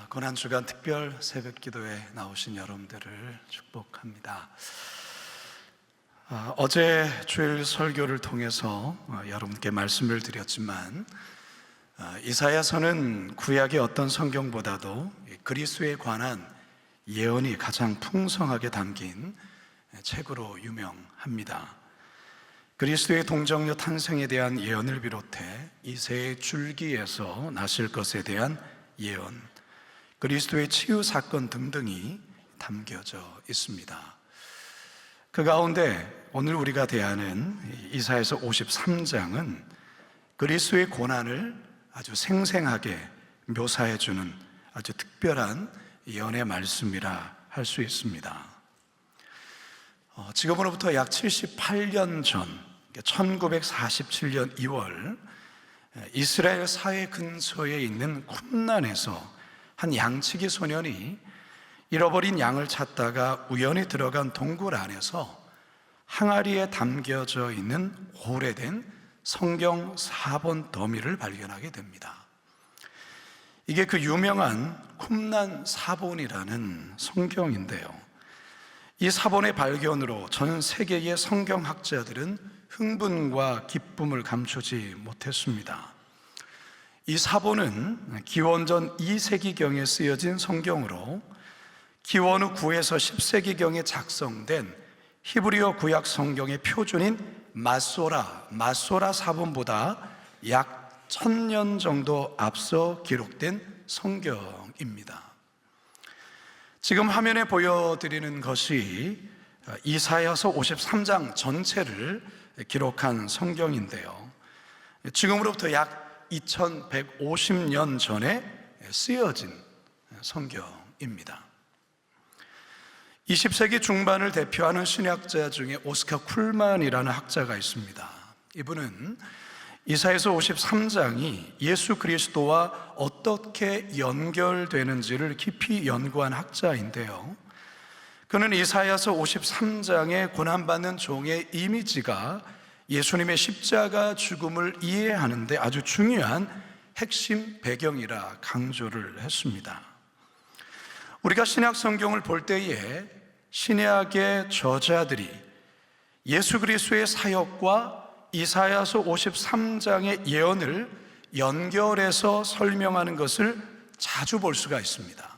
고난주간 특별 새벽기도에 나오신 여러분들을 축복합니다. 어제 주일 설교를 통해서 여러분께 말씀을 드렸지만 이사야서는 구약의 어떤 성경보다도 그리스도에 관한 예언이 가장 풍성하게 담긴 책으로 유명합니다. 그리스도의 동정녀 탄생에 대한 예언을 비롯해 이새의 줄기에서 나실 것에 대한 예언, 그리스도의 치유 사건 등등이 담겨져 있습니다. 그 가운데 오늘 우리가 대하는 이사야서 53장은 그리스도의 고난을 아주 생생하게 묘사해주는 아주 특별한 예언의 말씀이라 할 수 있습니다. 지금으로부터 약 78년 전 1947년 2월 이스라엘 사해 근처에 있는 쿰란에서 한 양치기 소년이 잃어버린 양을 찾다가 우연히 들어간 동굴 안에서 항아리에 담겨져 있는 오래된 성경 사본 더미를 발견하게 됩니다. 이게 그 유명한 쿰란 사본이라는 성경인데요, 이 사본의 발견으로 전 세계의 성경학자들은 흥분과 기쁨을 감추지 못했습니다. 이 사본은 기원전 2세기경에 쓰여진 성경으로 기원 후 9에서 10세기경에 작성된 히브리어 구약 성경의 표준인 마소라 사본보다 약 1000년 정도 앞서 기록된 성경입니다. 지금 화면에 보여드리는 것이 이사야서 53장 전체를 기록한 성경인데요, 지금으로부터 약 2150년 전에 쓰여진 성경입니다. 20세기 중반을 대표하는 신학자 중에 오스카 쿨만이라는 학자가 있습니다. 이분은 이사야서 53장이 예수 그리스도와 어떻게 연결되는지를 깊이 연구한 학자인데요, 그는 이사야서 53장의 고난받는 종의 이미지가 예수님의 십자가 죽음을 이해하는 데 아주 중요한 핵심 배경이라 강조를 했습니다. 우리가 신약 성경을 볼 때에 신약의 저자들이 예수 그리스도의 사역과 이사야서 53장의 예언을 연결해서 설명하는 것을 자주 볼 수가 있습니다.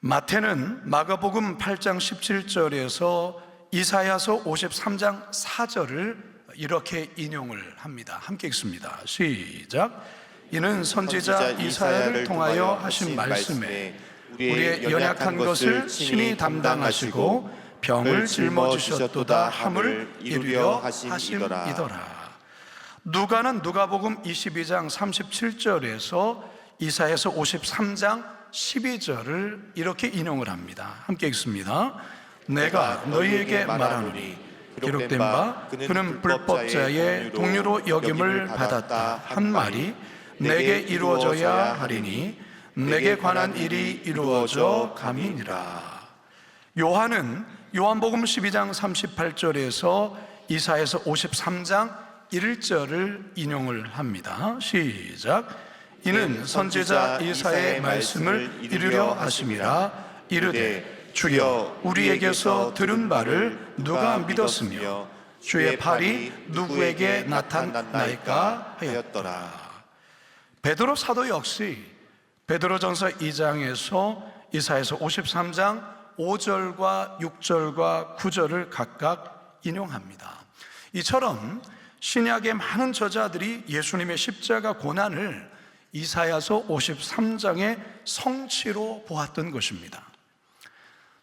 마태는 마가복음 8장 17절에서 이사야서 53장 4절을 이렇게 인용을 합니다. 함께 읽습니다. 시작. 이는 선지자 이사야를 통하여 하신 말씀에 우리의 연약한 것을 친히 담당하시고 병을 짊어지셨도다 함을 이루려 하심이더라. 누가는 누가복음 22장 37절에서 이사야서 53장 12절을 이렇게 인용을 합니다. 함께 읽습니다. 내가 너희에게 말하노니 기록된 바 그는 불법자의 동료로 여김을 받았다 한 말이 내게 이루어져야 하리니 내게 관한 일이 이루어져 감이니라. 요한은 요한복음 12장 38절에서 이사야서 53장 1절을 인용을 합니다. 시작. 이는 선지자 이사야의 말씀을 이루려 하심이라. 이르되 주여 우리에게서 들은 바를 누가 믿었으며 주의 팔이 누구에게 나타나이까 하였더라. 베드로 사도 역시 베드로전서 2장에서 이사야서 53장 5절과 6절과 9절을 각각 인용합니다. 이처럼 신약의 많은 저자들이 예수님의 십자가 고난을 이사야서 53장의 성취로 보았던 것입니다.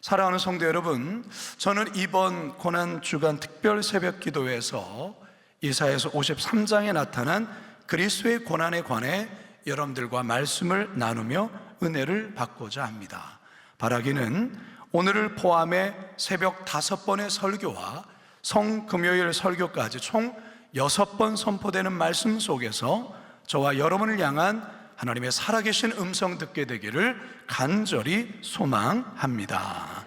사랑하는 성도 여러분, 저는 이번 고난주간 특별 새벽기도에서 이사야서 53장에 나타난 그리스도의 고난에 관해 여러분들과 말씀을 나누며 은혜를 받고자 합니다. 바라기는 오늘을 포함해 새벽 5번의 설교와 성금요일 설교까지 총 6번 선포되는 말씀 속에서 저와 여러분을 향한 하나님의 살아계신 음성 듣게 되기를 간절히 소망합니다.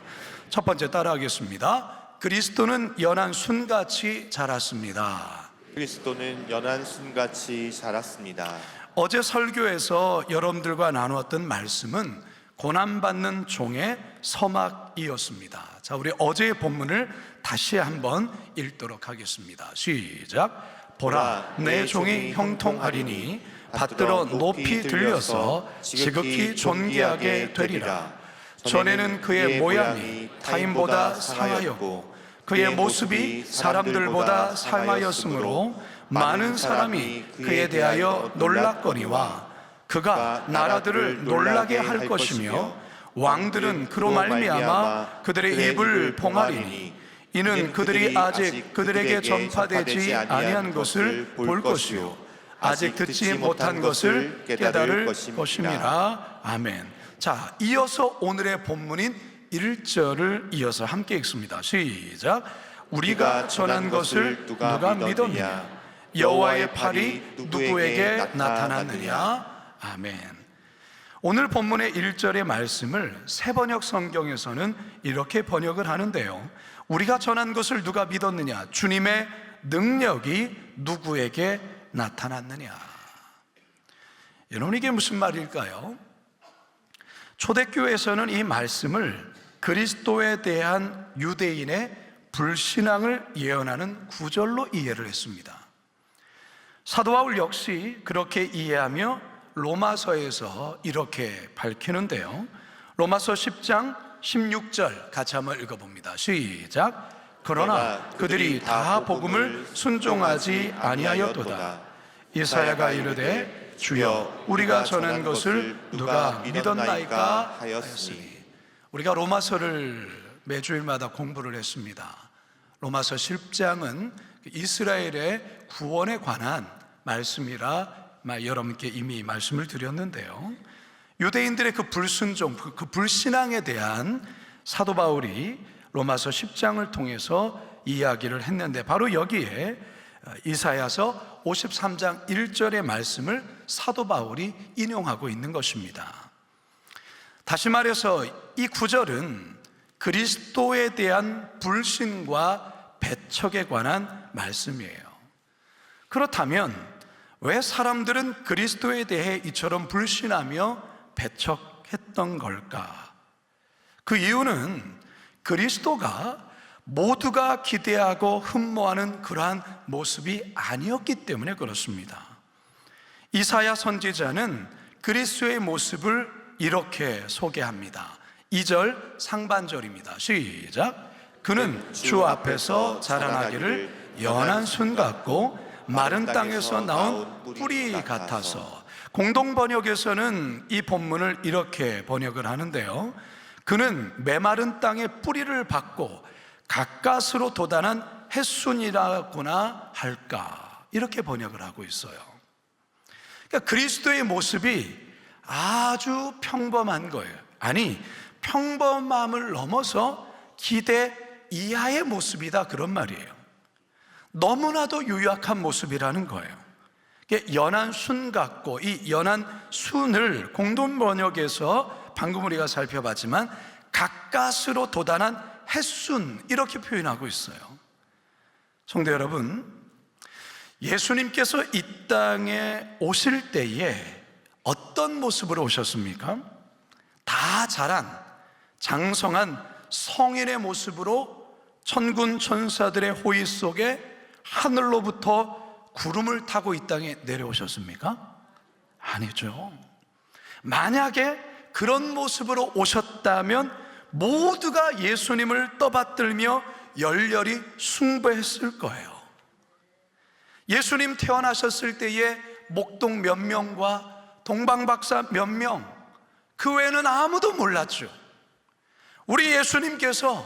첫 번째 따라하겠습니다. 그리스도는 연한 순같이 자랐습니다. 그리스도는 연한 순같이 자랐습니다. 어제 설교에서 여러분들과 나누었던 말씀은 고난받는 종의 서막이었습니다. 자, 우리 어제의 본문을 다시 한번 읽도록 하겠습니다. 시작. 보라, 내 종이 형통하리니 받들어 높이 들려서 지극히 존귀하게 되리라. 전에는 그의 모양이 타인보다 상하였고 그의 모습이 사람들보다 상하였으므로 많은 사람이 그에 대하여 놀랐거니와 그가 나라들을 놀라게 할 것이며 왕들은 그로 말미암아 그들의 입을 봉하리니 이는 그들이 아직 그들에게 전파되지 아니한 것을 볼 것이요 아직 듣지 못한 것을 깨달을 것임이라. 아멘. 자, 이어서 오늘의 본문인 1절을 이어서 함께 읽습니다. 시작. 우리가 전한 것을 누가 믿었느냐? 여호와의 팔이 누구에게 나타났느냐? 아멘. 오늘 본문의 1절의 말씀을 새번역 성경에서는 이렇게 번역을 하는데요, 우리가 전한 것을 누가 믿었느냐? 주님의 능력이 누구에게 나타났느냐? 여러분, 이게 무슨 말일까요? 초대교회에서는 이 말씀을 그리스도에 대한 유대인의 불신앙을 예언하는 구절로 이해를 했습니다. 사도 바울 역시 그렇게 이해하며 로마서에서 이렇게 밝히는데요, 로마서 10장 16절 같이 한번 읽어봅니다. 시작. 그러나 그들이 다 복음을 순종하지 아니하였도다. 이사야가 이르되 주여 우리가 전한 것을 누가 믿었나이까 하였으니. 우리가 로마서를 매주일마다 공부를 했습니다. 로마서 10장은 이스라엘의 구원에 관한 말씀이라 여러분께 이미 말씀을 드렸는데요, 유대인들의 그 불순종, 그 불신앙에 대한 사도 바울이 로마서 10장을 통해서 이야기를 했는데, 바로 여기에 이사야서 53장 1절의 말씀을 사도 바울이 인용하고 있는 것입니다. 다시 말해서 이 구절은 그리스도에 대한 불신과 배척에 관한 말씀이에요. 그렇다면 왜 사람들은 그리스도에 대해 이처럼 불신하며 배척했던 걸까? 그 이유는 그리스도가 모두가 기대하고 흠모하는 그러한 모습이 아니었기 때문에 그렇습니다. 이사야 선지자는 그리스도의 모습을 이렇게 소개합니다. 2절 상반절입니다. 시작. 그는 주 앞에서 자라나기를 연한 순 같고 마른 땅에서 나온 뿌리 같아서. 공동 번역에서는 이 본문을 이렇게 번역을 하는데요, 그는 메마른 땅에 뿌리를 받고 가까스로 돋아난 햇순이라고나 할까, 이렇게 번역을 하고 있어요. 그러니까 그리스도의 모습이 아주 평범한 거예요. 아니, 평범함을 넘어서 기대 이하의 모습이다, 그런 말이에요. 너무나도 유약한 모습이라는 거예요. 연한 순 같고, 이 연한 순을 공동 번역에서 방금 우리가 살펴봤지만 가까스로 돋아난 햇순, 이렇게 표현하고 있어요. 성도 여러분, 예수님께서 이 땅에 오실 때에 어떤 모습으로 오셨습니까? 다 자란 장성한 성인의 모습으로 천군 천사들의 호의 속에 하늘로부터 구름을 타고 이 땅에 내려오셨습니까? 아니죠. 만약에 그런 모습으로 오셨다면 모두가 예수님을 떠받들며 열렬히 숭배했을 거예요. 예수님 태어나셨을 때에 목동 몇 명과 동방박사 몇 명, 그 외에는 아무도 몰랐죠. 우리 예수님께서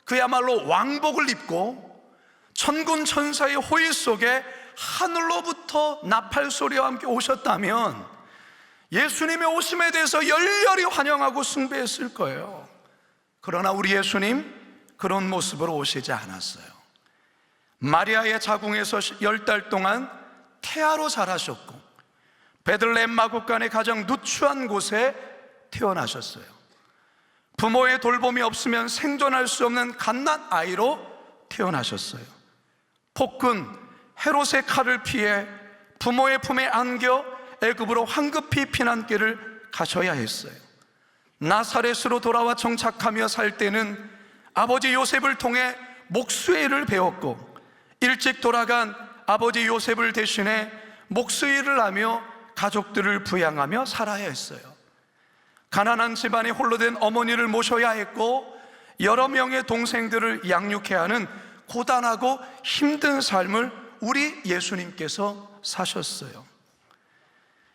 그야말로 왕복을 입고 천군 천사의 호의 속에 하늘로부터 나팔 소리와 함께 오셨다면 예수님의 오심에 대해서 열렬히 환영하고 숭배했을 거예요. 그러나 우리 예수님 그런 모습으로 오시지 않았어요. 마리아의 자궁에서 10달 동안 태아로 자라셨고 베들레헴 마구간의 가장 누추한 곳에 태어나셨어요. 부모의 돌봄이 없으면 생존할 수 없는 갓난 아이로 태어나셨어요. 폭군 헤롯의 칼을 피해 부모의 품에 안겨 애굽으로 황급히 피난길을 가셔야 했어요. 나사렛으로 돌아와 정착하며 살 때는 아버지 요셉을 통해 목수일을 배웠고, 일찍 돌아간 아버지 요셉을 대신해 목수일을 하며 가족들을 부양하며 살아야 했어요. 가난한 집안에 홀로 된 어머니를 모셔야 했고, 여러 명의 동생들을 양육해야 하는 고단하고 힘든 삶을 우리 예수님께서 사셨어요.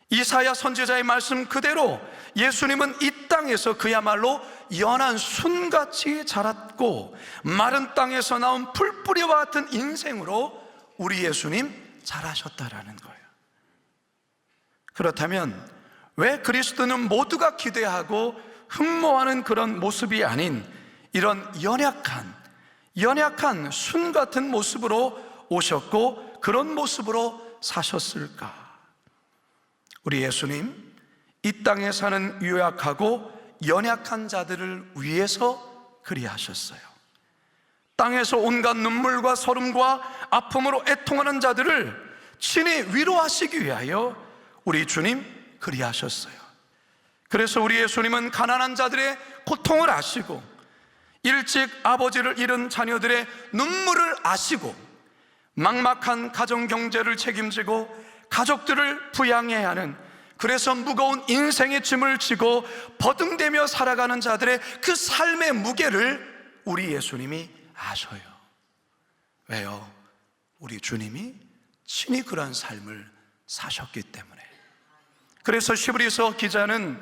이사야 선지자의 말씀 그대로 예수님은 이 땅에서 그야말로 연한 순같이 자랐고, 마른 땅에서 나온 풀뿌리와 같은 인생으로 우리 예수님 자라셨다라는 거예요. 그렇다면 왜 그리스도는 모두가 기대하고 흠모하는 그런 모습이 아닌 이런 연약한 순 같은 모습으로 오셨고, 그런 모습으로 사셨을까? 우리 예수님 이 땅에 사는 유약하고 연약한 자들을 위해서 그리하셨어요. 땅에서 온갖 눈물과 서름과 아픔으로 애통하는 자들을 친히 위로하시기 위하여 우리 주님 그리하셨어요. 그래서 우리 예수님은 가난한 자들의 고통을 아시고, 일찍 아버지를 잃은 자녀들의 눈물을 아시고, 막막한 가정 경제를 책임지고 가족들을 부양해야 하는, 그래서 무거운 인생의 짐을 지고 버둥대며 살아가는 자들의 그 삶의 무게를 우리 예수님이 아셔요. 왜요? 우리 주님이 친히 그런 삶을 사셨기 때문에. 그래서 히브리서 기자는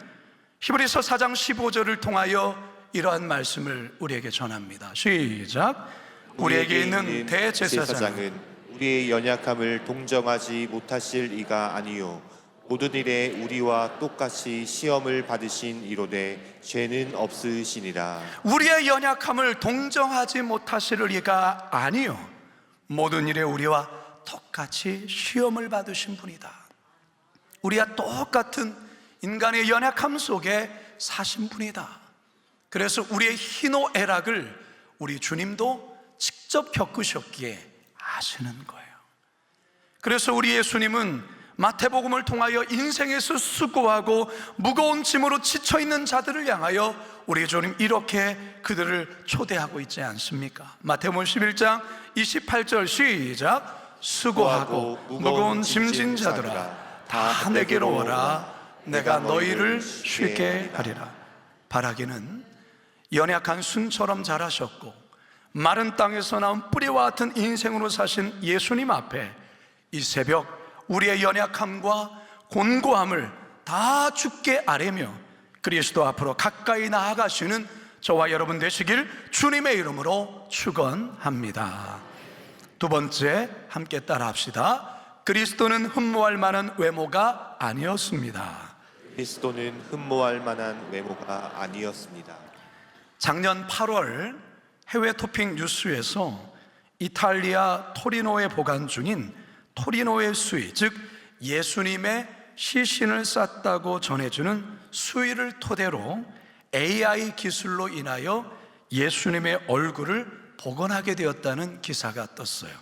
히브리서 4장 15절을 통하여 이러한 말씀을 우리에게 전합니다. 시작. 우리에게 있는 대제사장은 우리의 연약함을 동정하지 못하실 이가 아니요 모든 일에 우리와 똑같이 시험을 받으신 이로되 죄는 없으시니라. 우리의 연약함을 동정하지 못하실 이가 아니요 모든 일에 우리와 똑같이 시험을 받으신 분이다. 우리와 똑같은 인간의 연약함 속에 사신 분이다. 그래서 우리의 희노애락을 우리 주님도 직접 겪으셨기에 아시는 거예요. 그래서 우리 예수님은 마태복음을 통하여 인생에서 수고하고 무거운 짐으로 지쳐있는 자들을 향하여 우리 주님 이렇게 그들을 초대하고 있지 않습니까? 마태복음 11장 28절 시작. 수고하고 무거운 짐진 자들아 다 내게로 오라. 내가 너희를 쉽게 하리라. 바라기는 연약한 순처럼 자라셨고 마른 땅에서 나온 뿌리와 같은 인생으로 사신 예수님 앞에 이 새벽 우리의 연약함과 곤고함을 다 주께 아뢰며 그리스도 앞으로 가까이 나아가시는 저와 여러분 되시길 주님의 이름으로 축원합니다. 두 번째, 함께 따라합시다. 그리스도는 흠모할 만한 외모가 아니었습니다. 그리스도는 흠모할 만한 외모가 아니었습니다. 작년 8월 해외 토픽 뉴스에서 이탈리아 토리노에 보관 중인 토리노의 수의, 즉 예수님의 시신을 쌌다고 전해주는 수의를 토대로 AI 기술로 인하여 예수님의 얼굴을 복원하게 되었다는 기사가 떴어요.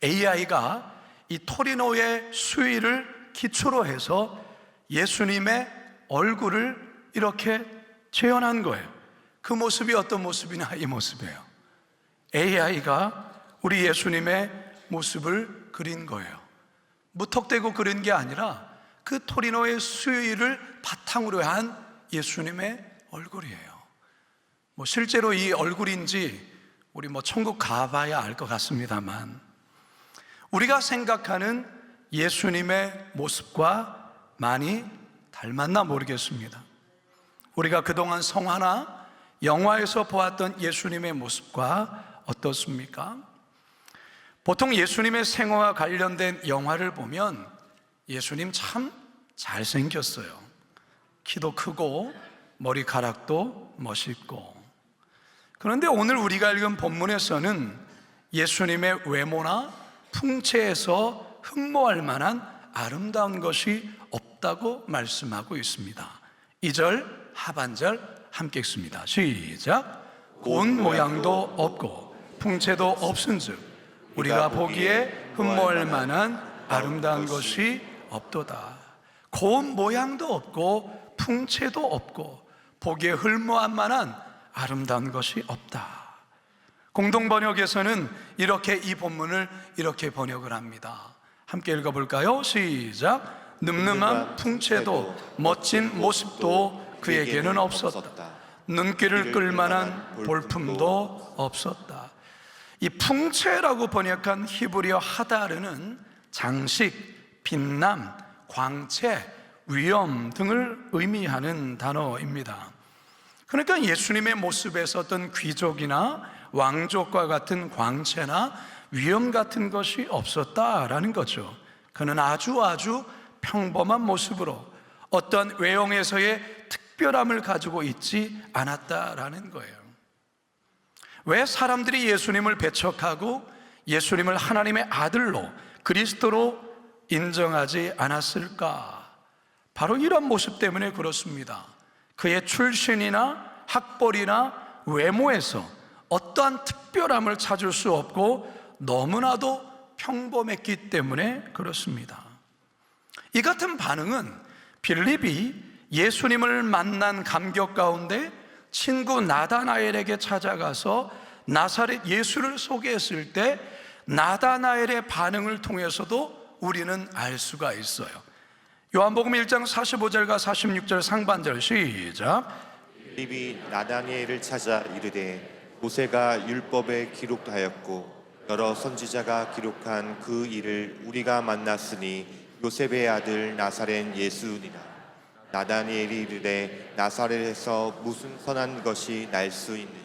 AI가 이 토리노의 수의를 기초로 해서 예수님의 얼굴을 이렇게 재현한 거예요. 그 모습이 어떤 모습이냐, 이 모습이에요. AI가 우리 예수님의 모습을 그린 거예요. 무턱대고 그린 게 아니라 그 토리노의 수의를 바탕으로 한 예수님의 얼굴이에요. 실제로 이 얼굴인지 우리 천국 가봐야 알 것 같습니다만, 우리가 생각하는 예수님의 모습과 많이 닮았나 모르겠습니다. 우리가 그동안 성화나 영화에서 보았던 예수님의 모습과 어떻습니까? 보통 예수님의 생애와 관련된 영화를 보면 예수님 참 잘생겼어요. 키도 크고 머리카락도 멋있고. 그런데 오늘 우리가 읽은 본문에서는 예수님의 외모나 풍채에서 흠모할 만한 아름다운 것이 없다고 말씀하고 있습니다. 2절 하반절 함께 읽습니다. 시작. 곧 모양도 없고 풍채도 없은즉 우리가 보기에 흠모할 만한 아름다운 것이 없도다. 고운 모양도 없고 풍채도 없고 보기에 흠모할 만한 아름다운 것이 없다. 공동번역에서는 이렇게 이 본문을 이렇게 번역을 합니다. 함께 읽어볼까요? 시작. 늠름한 풍채도 멋진 모습도 그에게는 없었다. 눈길을 끌만한 볼품도 없었다. 이 풍채라고 번역한 히브리어 하다르는 장식, 빛남, 광채, 위엄 등을 의미하는 단어입니다. 그러니까 예수님의 모습에서 어떤 귀족이나 왕족과 같은 광채나 위엄 같은 것이 없었다라는 거죠. 그는 아주 평범한 모습으로 어떤 외형에서의 특별함을 가지고 있지 않았다라는 거예요. 왜 사람들이 예수님을 배척하고 예수님을 하나님의 아들로 그리스도로 인정하지 않았을까? 바로 이런 모습 때문에 그렇습니다. 그의 출신이나 학벌이나 외모에서 어떠한 특별함을 찾을 수 없고 너무나도 평범했기 때문에 그렇습니다. 이 같은 반응은 빌립이 예수님을 만난 감격 가운데 친구 나다나엘에게 찾아가서 나사렛 예수를 소개했을 때 나다나엘의 반응을 통해서도 우리는 알 수가 있어요. 요한복음 1장 45절과 46절 상반절 시작. 빌립이 나다니엘을 찾아 이르되 모세가 율법에 기록하였고 여러 선지자가 기록한 그 일을 우리가 만났으니 요셉의 아들 나사렛 예수니라. 나다니엘이 이르되 나사렛에서 무슨 선한 것이 날 수 있느냐.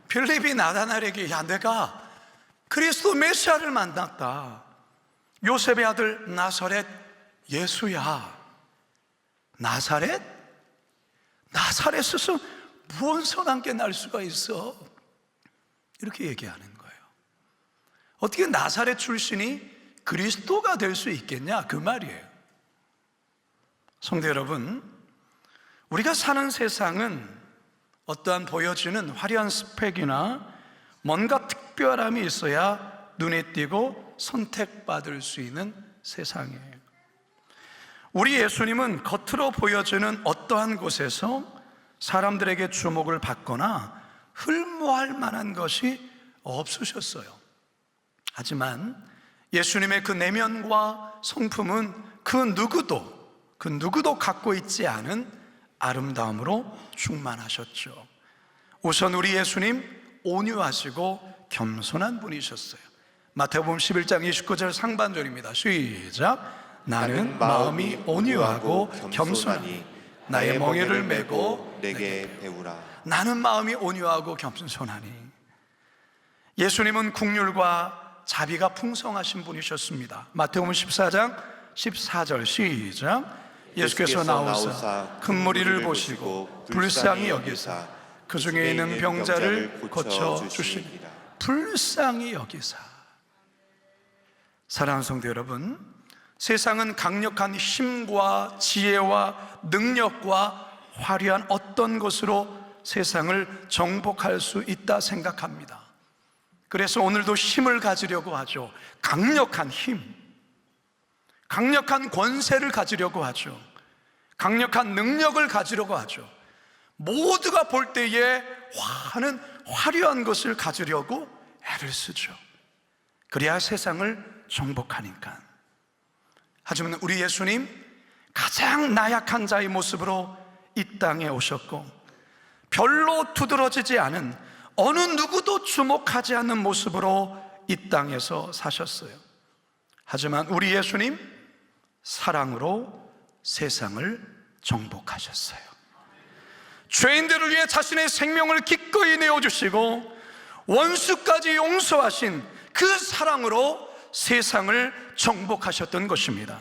빌립이 나다나엘에게 야 내가 그리스도 메시아를 만났다. 요셉의 아들 나사렛 예수야. 나사렛? 나사렛에서 무슨 선한 게 날 수가 있어? 이렇게 얘기하는 거예요. 어떻게 나사렛 출신이 그리스도가 될 수 있겠냐? 그 말이에요. 성도 여러분, 우리가 사는 세상은 어떠한 보여지는 화려한 스펙이나 뭔가 특별함이 있어야 눈에 띄고 선택받을 수 있는 세상이에요. 우리 예수님은 겉으로 보여지는 어떠한 곳에서 사람들에게 주목을 받거나 흠모할 만한 것이 없으셨어요. 하지만 예수님의 그 내면과 성품은 그 누구도 갖고 있지 않은 아름다움으로 충만하셨죠. 우선 우리 예수님 온유하시고 겸손한 분이셨어요. 마태복음 11장 29절 상반절입니다. 시작. 나는 마음이 온유하고 겸손하니 나의 멍에를 메고 내게 배우라. 나는 마음이 온유하고 겸손하니. 예수님은 국률과 자비가 풍성하신 분이셨습니다. 마태복음 14장 14절 시작. 예수께서 나오사 큰 무리를 보시고 불쌍히 여기사 그 중에 있는 병자를 고쳐 주시니라. 불쌍히 여기사. 사랑하는 성도 여러분, 세상은 강력한 힘과 지혜와 능력과 화려한 어떤 것으로 세상을 정복할 수 있다 생각합니다. 그래서 오늘도 힘을 가지려고 하죠. 강력한 힘, 강력한 권세를 가지려고 하죠. 강력한 능력을 가지려고 하죠. 모두가 볼 때에 화려한 것을 가지려고 애를 쓰죠. 그래야 세상을 정복하니까. 하지만 우리 예수님 가장 나약한 자의 모습으로 이 땅에 오셨고 별로 두드러지지 않은 어느 누구도 주목하지 않는 모습으로 이 땅에서 사셨어요. 하지만 우리 예수님 사랑으로 세상을 정복하셨어요. 죄인들을 위해 자신의 생명을 기꺼이 내어주시고 원수까지 용서하신 그 사랑으로 세상을 정복하셨던 것입니다.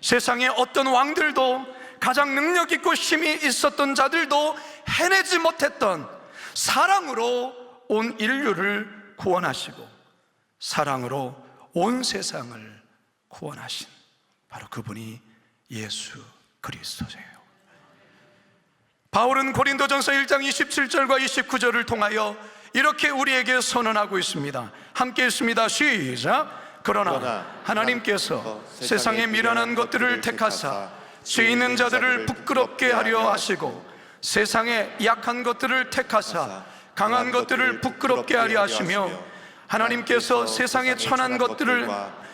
세상의 어떤 왕들도 가장 능력 있고 힘이 있었던 자들도 해내지 못했던 사랑으로 온 인류를 구원하시고 사랑으로 온 세상을 구원하신 바로 그분이 예수 그리스도세요. 바울은 고린도전서 1장 27절과 29절을 통하여 이렇게 우리에게 선언하고 있습니다. 함께 읽습니다. 시작. 그러나 하나님께서 세상의 미련한 것들을 택하사 죄 있는 자들을 부끄럽게 하려 하시고 세상의 약한 것들을 택하사 강한 것들을 부끄럽게 하려 하시며 하나님께서 세상의 천한 것들을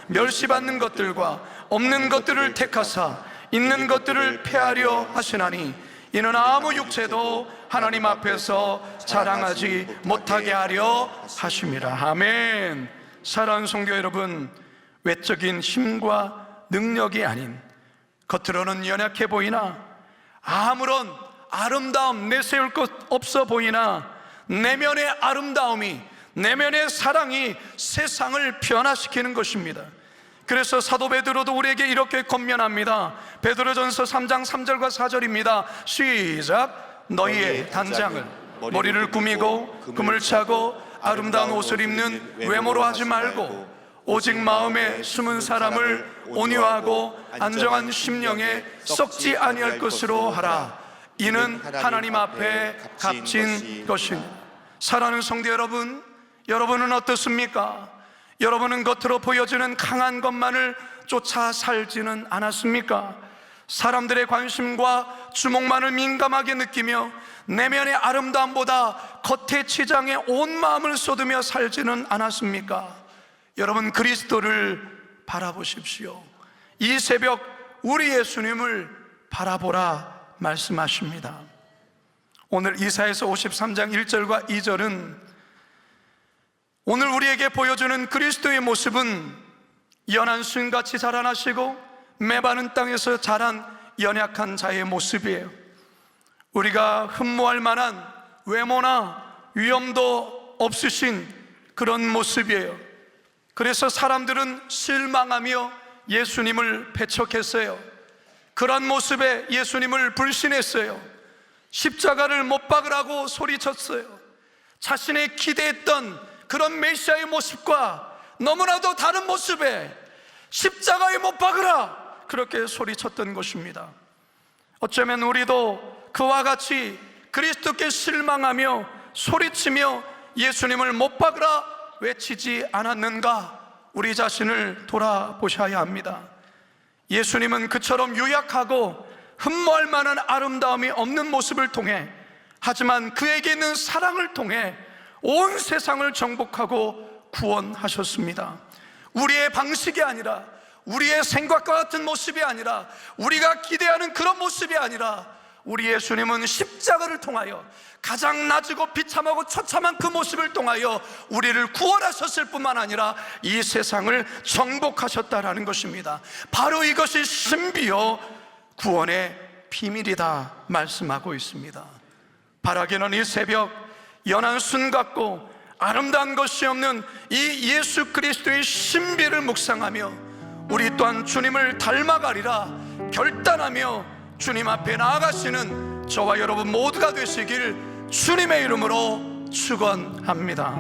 멸시받는 것들과 없는 것들을 택하사 있는 것들을 폐하려 하시나니 이는 아무 육체도 하나님 앞에서 자랑하지 못하게 하려 하심이라. 아멘. 사랑하는 성도 여러분, 외적인 힘과 능력이 아닌 겉으로는 연약해 보이나 아무런 아름다움 내세울 것 없어 보이나 내면의 아름다움이, 내면의 사랑이 세상을 변화시키는 것입니다. 그래서 사도 베드로도 우리에게 이렇게 권면합니다. 베드로전서 3장 3절과 4절입니다. 시작. 너희의 단장을 머리를 꾸미고 금을 차고 아름다운 옷을 입는 외모로 하지 말고 오직 마음에 숨은 사람을 온유하고 안정한 심령에 썩지 아니할 것으로 하라. 이는 하나님 앞에 값진 것이니. 사랑하는 성도 여러분, 여러분은 어떻습니까? 여러분은 겉으로 보여지는 강한 것만을 쫓아 살지는 않았습니까? 사람들의 관심과 주목만을 민감하게 느끼며 내면의 아름다움보다 겉의 치장에 온 마음을 쏟으며 살지는 않았습니까? 여러분, 그리스도를 바라보십시오. 이 새벽 우리 예수님을 바라보라 말씀하십니다. 오늘 이사야서 53장 1절과 2절은 오늘 우리에게 보여주는 그리스도의 모습은 연한 순같이 자라나시고 메마른 땅에서 자란 연약한 자의 모습이에요. 우리가 흠모할 만한 외모나 위엄도 없으신 그런 모습이에요. 그래서 사람들은 실망하며 예수님을 배척했어요. 그런 모습에 예수님을 불신했어요. 십자가를 못 박으라고 소리쳤어요. 자신의 기대했던 그런 메시아의 모습과 너무나도 다른 모습에 십자가에 못 박으라 그렇게 소리쳤던 것입니다. 어쩌면 우리도 그와 같이 그리스도께 실망하며 소리치며 예수님을 못 박으라 외치지 않았는가, 우리 자신을 돌아보셔야 합니다. 예수님은 그처럼 유약하고 흠모할 만한 아름다움이 없는 모습을 통해, 하지만 그에게 있는 사랑을 통해 온 세상을 정복하고 구원하셨습니다. 우리의 방식이 아니라, 우리의 생각과 같은 모습이 아니라, 우리가 기대하는 그런 모습이 아니라, 우리 예수님은 십자가를 통하여 가장 낮고 비참하고 처참한 그 모습을 통하여 우리를 구원하셨을 뿐만 아니라 이 세상을 정복하셨다라는 것입니다. 바로 이것이 신비요 구원의 비밀이다 말씀하고 있습니다. 바라기는 이 새벽 연한 순 같고 아름다운 것이 없는 이 예수 그리스도의 신비를 묵상하며 우리 또한 주님을 닮아가리라 결단하며 주님 앞에 나아가시는 저와 여러분 모두가 되시길 주님의 이름으로 축원합니다.